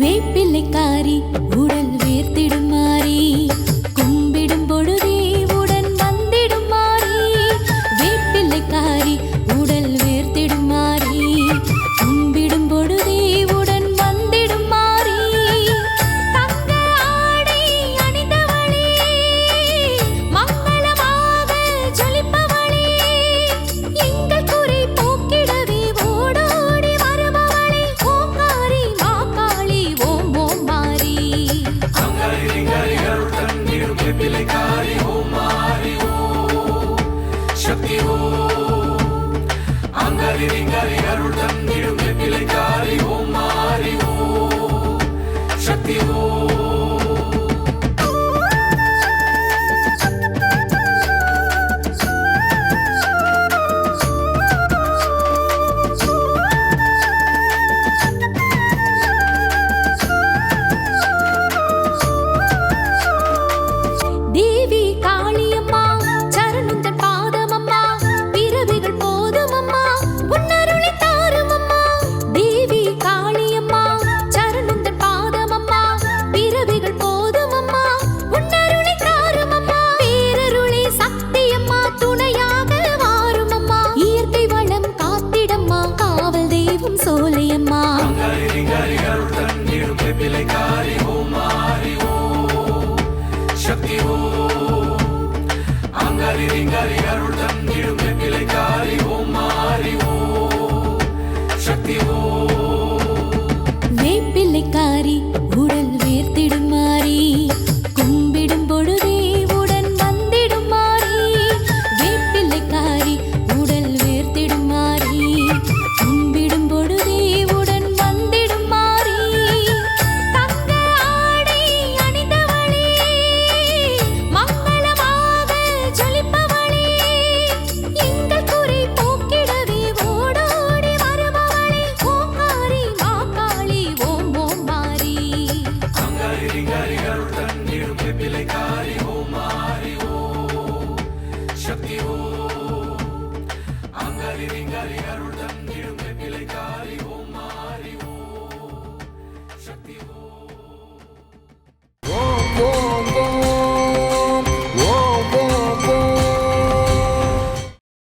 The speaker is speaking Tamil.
வேப்பிலைக்காரி உடல் வேர்த்திடும் மாறி கும்பிடும் பொழுதே உடன் வந்திடும் மாறி வேப்பிலைக்காரி உடல் வேர்த்திடும் மாறி கும்பிடும் பொழுதே உடன் வந்திடும் மாறி தங்க ஆடை அணிந்தவளே மங்களமாக ஜொலிப்பவளே எங்கள் குறை போக்கிடவே ஓடோடி வருபவளே ஓங்காரி மாகாளி ஓம் ஓம் மாறி அங்காரி அருள் தந்திடும் வேப்பிலைக்காரி ஓம் மாறி ஓம் சக்தி ஓம் அங்காரி அருள் தந்திடும் வேப்பிலைக்காரி ஓம் மாறி ஓம் சக்தி ஓம் தேவி காளியம்மா சரணந்தன் பாதமம்மா பிறவிகள் போதுமம்மா உன்னருளை தாருமம்மா தேவி காளியம்மா சரணந்தன் பாதமம்மா பிறவிகள் போதுமம்மா உன்னருளை தாருமம்மா பேரருளே சக்தியம்மா துணையாக வாருமம்மா இயற்கை வளம் காத்திடம்மா காவல் தெய்வம் சோலையம்மா அங்காரி அருள் தந்திடும் வேப்பிலைக்காரி ஓம் மாறி ஓம் சக்தி ஓம் அங்காரி அருள் தந்திடும் வேப்பிலைக்காரி ஓம் மாறி ஓம் சக்தி ஓம் வேப்பிலைக்காரி உடல் வேர்த்திடும் மாறி கும்பிடும் பொழுதே உடன் வந்திடும் மாறி வேப்பிலைக்காரி உடல் வேர்த்திடும் மாறி கும்பிடும் பொழுதே உடன் வந்திடும் மாறி தங்க ஆடை அணிந்தவளே மங்களமாக ஜொலிப்பவளே எங்கள் குறை போக்கிடவே ஓடோடி வருபவளே ஓங்காரி மாகாளி ஓம் ஓம் மாறி அங்காரி அருள் தந்திடும் வேப்பிலைக்காரி ஓம் மாறி ஓம் சக்தி ஓம் அங்காரி அருள்